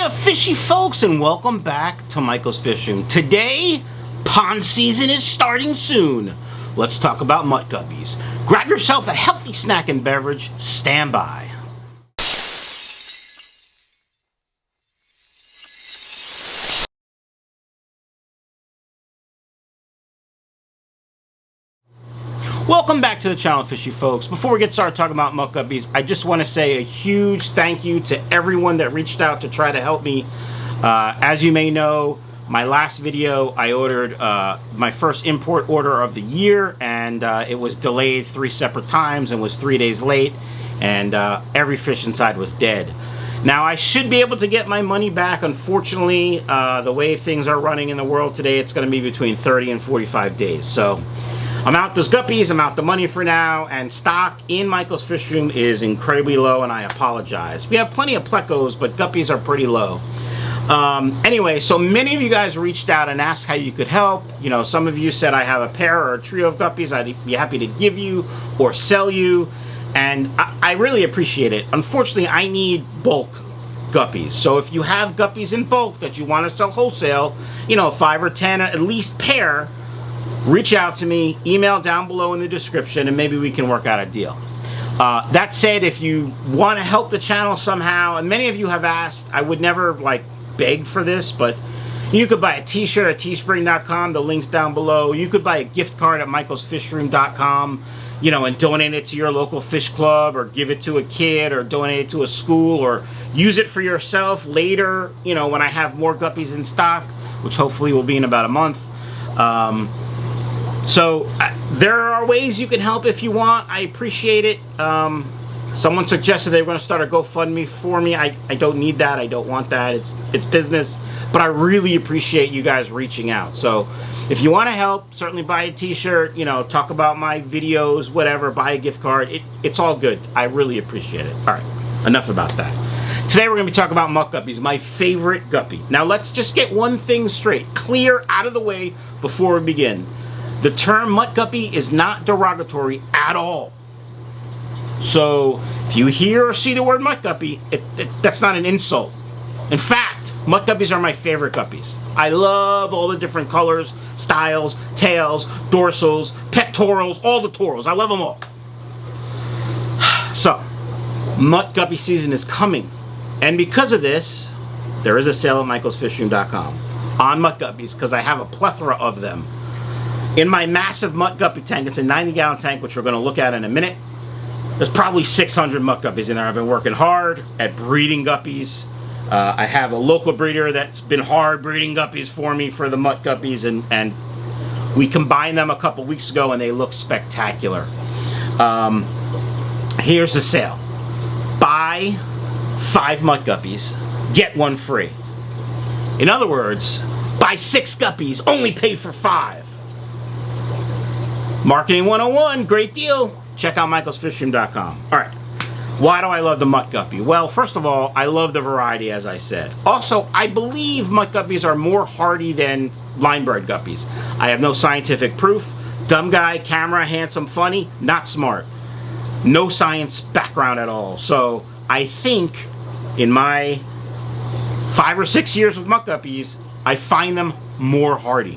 Hiya, fishy folks, and welcome back to Michael's Fish Room. Today, pond season is starting soon. Let's talk about Mutt Guppies. Grab yourself a healthy snack and beverage. Stand by. Welcome back to the channel, fishy folks. Before we get started talking about Mutt Guppies, I just want to say a huge thank you to everyone that reached out to try to help me. As you may know, my last video, I ordered my first import order of the year, and it was delayed 3 separate times and was 3 days late, and every fish inside was dead. Now, I should be able to get my money back. Unfortunately, the way things are running in the world today, it's going to be between 30 and 45 days. So I'm out those guppies, I'm out the money for now, and stock in Michael's Fish Room is incredibly low, and I apologize. We have plenty of plecos, but guppies are pretty low. Anyway, so many of you guys reached out and asked how you could help. You know, some of you said I have a pair or a trio of guppies I'd be happy to give you or sell you, and I really appreciate it. Unfortunately, I need bulk guppies. So if you have guppies in bulk that you want to sell wholesale, you know, 5 or 10 at least pair, reach out to me, email down below in the description, and maybe we can work out a deal. That said, if you want to help the channel somehow, and many of you have asked, I would never like beg for this, but you could buy a t-shirt at teespring.com, the link's down below. You could buy a gift card at michaelsfishroom.com, you know, and donate it to your local fish club, or give it to a kid, or donate it to a school, or use it for yourself later, you know, when I have more guppies in stock, which hopefully will be in about a month. So there are ways you can help if you want. I appreciate it. Someone suggested they were going to start a GoFundMe for me. I don't need that. I don't want that. It's business. But I really appreciate you guys reaching out. So if you want to help, certainly buy a t-shirt, you know, talk about my videos, whatever, buy a gift card. It's all good. I really appreciate it. All right, enough about that. Today we're going to be talking about Mutt Guppies, my favorite guppy. Now let's just get one thing straight, clear out of the way before we begin. The term Mutt Guppy is not derogatory at all. So if you hear or see the word Mutt Guppy, that's not an insult. In fact, Mutt Guppies are my favorite guppies. I love all the different colors, styles, tails, dorsals, pectorals, all the torals. I love them all. So, Mutt Guppy season is coming. And because of this, there is a sale at michaelsfishroom.com on Mutt Guppies, because I have a plethora of them. In my massive Mutt Guppy tank, it's a 90-gallon tank, which we're going to look at in a minute. There's probably 600 Mutt Guppies in there. I've been working hard at breeding guppies. I have a local breeder that's been hard breeding guppies for me for the Mutt Guppies, and we combined them a couple weeks ago, and they look spectacular. Here's the sale. Buy 5 Mutt Guppies, get 1 free. In other words, buy 6 guppies, only pay for 5. Marketing 101, great deal. Check out michaelsfishroom.com. All right, why do I love the Mutt Guppy? Well, first of all, I love the variety, as I said. Also, I believe Mutt Guppies are more hardy than line-bred guppies. I have no scientific proof. Dumb guy, camera, handsome, funny, not smart. No science background at all. So I think in my 5 or 6 years with Mutt Guppies, I find them more hardy.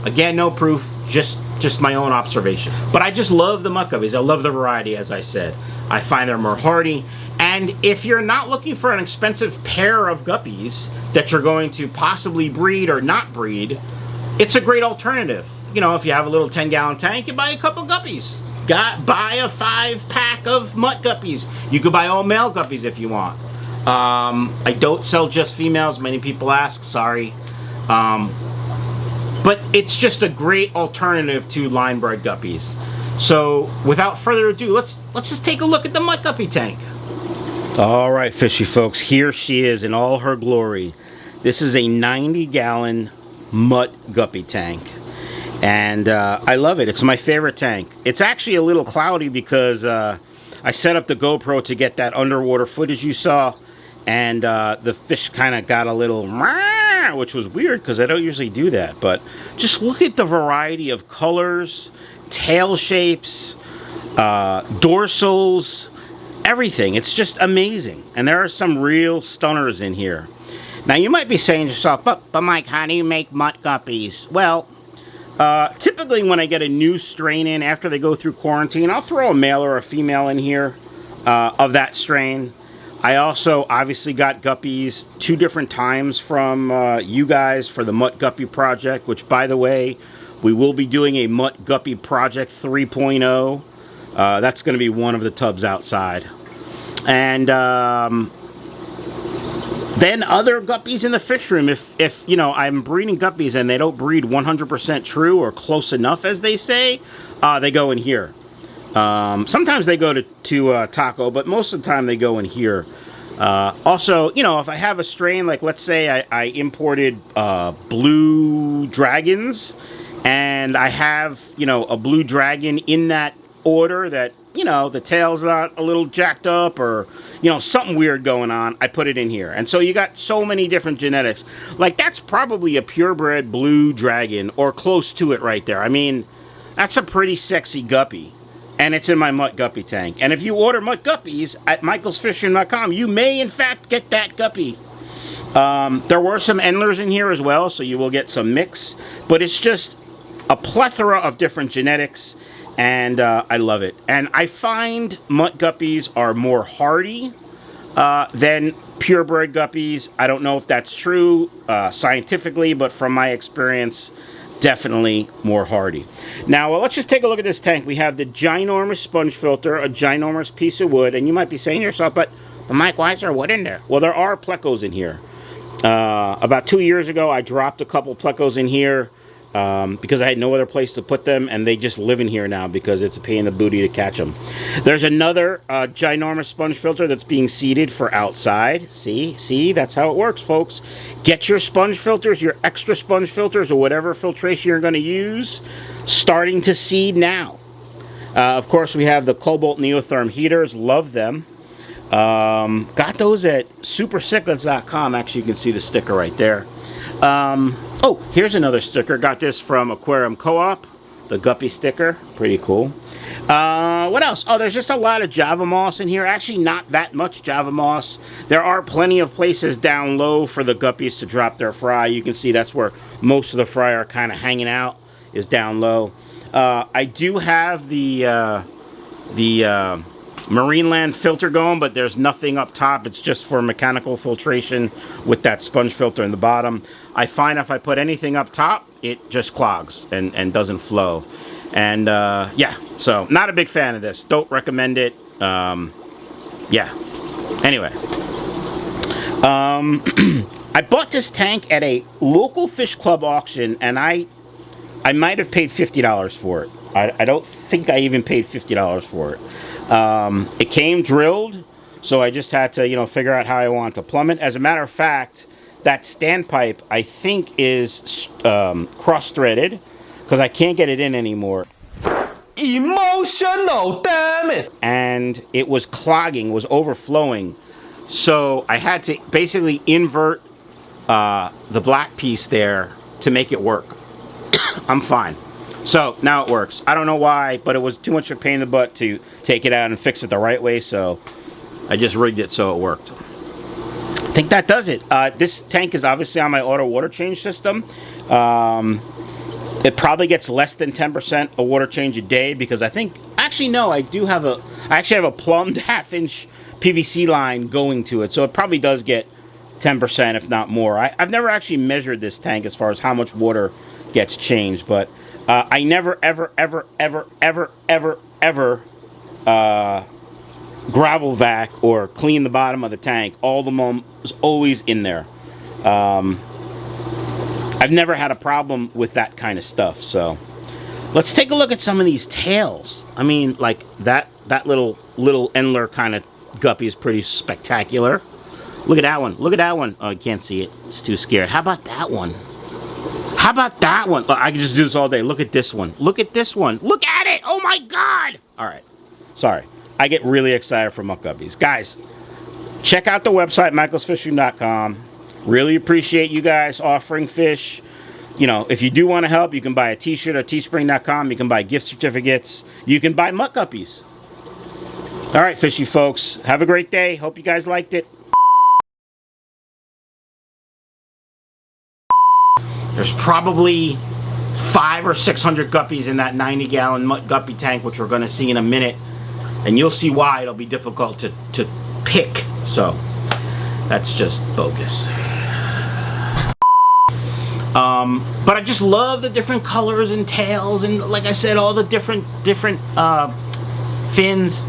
Again, no proof, just my own observation. But I just love the Mutt Guppies. I love the variety, as I said. I find they're more hardy. And if you're not looking for an expensive pair of guppies that you're going to possibly breed or not breed, it's a great alternative. You know, if you have a little 10-gallon tank, you buy a couple guppies. Buy a 5-pack of Mutt Guppies. You could buy all male guppies if you want. I don't sell just females. Many people ask, sorry. But it's just a great alternative to line-bred guppies. So, without further ado, let's just take a look at the Mutt Guppy tank. All right, fishy folks, here she is in all her glory. This is a 90-gallon Mutt Guppy tank. And I love it. It's my favorite tank. It's actually a little cloudy because I set up the GoPro to get that underwater footage you saw. And the fish kind of got a little, which was weird because I don't usually do that. But just look at the variety of colors, tail shapes, dorsals, everything. It's just amazing. And there are some real stunners in here. Now you might be saying to yourself, but Mike, how do you make mutt guppies? Well, typically when I get a new strain in after they go through quarantine, I'll throw a male or a female in here of that strain. I also obviously got guppies 2 different times from you guys for the Mutt Guppy project, which, by the way, we will be doing a Mutt Guppy project 3.0. That's going to be one of the tubs outside. And then other guppies in the fish room. If you know, I'm breeding guppies and they don't breed 100% true or close enough, as they say, they go in here. Sometimes they go to Taco, but most of the time they go in here. Also, you know, if I have a strain, like let's say I imported blue dragons, and I have, you know, a blue dragon in that order that, you know, the tail's not a little jacked up or, you know, something weird going on, I put it in here. And so you got so many different genetics. Like, that's probably a purebred blue dragon or close to it right there. I mean, that's a pretty sexy guppy. And it's in my Mutt Guppy tank. And if you order Mutt Guppies at michaelsfishing.com, you may, in fact, get that guppy. There were some endlers in here as well, so you will get some mix. But it's just a plethora of different genetics, and I love it. And I find Mutt Guppies are more hardy than purebred guppies. I don't know if that's true scientifically, but from my experience, definitely more hardy. Now, let's just take a look at this tank. We have the ginormous sponge filter, a ginormous piece of wood, and you might be saying to yourself, but Mike, why is there wood in there? Well, there are plecos in here. About 2 years ago, I dropped a couple plecos in here because I had no other place to put them, and they just live in here now because it's a pain in the booty to catch them. There's another ginormous sponge filter that's being seeded for outside. See, that's how it works, folks. Get your sponge filters, your extra sponge filters, or whatever filtration you're going to use, starting to seed now. Of course, we have the Cobalt Neotherm heaters. Love them. Got those at SuperCichlids.com. Actually, you can see the sticker right there. Oh, here's another sticker. Got this from Aquarium Co Op, the Guppy sticker. Pretty cool. What else? Oh, there's just a lot of Java moss in here. Actually, not that much Java moss. There are plenty of places down low for the guppies to drop their fry. You can see that's where most of the fry are kind of hanging out, is down low. I do have the Marineland filter going, but there's nothing up top. It's just for mechanical filtration with that sponge filter in the bottom. I find if I put anything up top, it just clogs and doesn't flow. And yeah, so not a big fan of this. Don't recommend it. Yeah. Anyway. I bought this tank at a local fish club auction, and I might have paid $50 for it. I don't think I even paid $50 for it. It came drilled, so I just had to, you know, figure out how I want to plumb it. As a matter of fact, that standpipe, I think, is cross-threaded, because I can't get it in anymore. Emotional, damn it! And it was clogging, was overflowing. So I had to basically invert the black piece there to make it work. I'm fine. So now it works. I don't know why, but it was too much of a pain in the butt to take it out and fix it the right way, so I just rigged it so it worked. I think that does it. This tank is obviously on my auto water change system. It probably gets less than 10% a water change a day, because I think, actually no, I actually have a plumbed 1/2-inch PVC line going to it, so it probably does get 10%, if not more. I've never actually measured this tank as far as how much water gets changed, but I never, ever gravel vac or clean the bottom of the tank. All the mom is always in there. I've never had a problem with that kind of stuff. So let's take a look at some of these tails. I mean, like that little Endler kind of guppy is pretty spectacular. Look at that one. Look at that one. Oh, you can't see it. It's too scared. How about that one? How about that one? I can just do this all day. Look at this one. Look at this one. Look at it. Oh my God. All right. Sorry. I get really excited for Mutt Guppies. Guys, check out the website, michaelsfishing.com. Really appreciate you guys offering fish. You know, if you do want to help, you can buy a t-shirt at teespring.com. You can buy gift certificates. You can buy Mutt Guppies. All right, fishy folks. Have a great day. Hope you guys liked it. There's probably 500 or 600 guppies in that 90-gallon Mutt Guppy tank, which we're going to see in a minute. And you'll see why it'll be difficult to pick. So, that's just bogus. But I just love the different colors and tails, and like I said, all the different fins.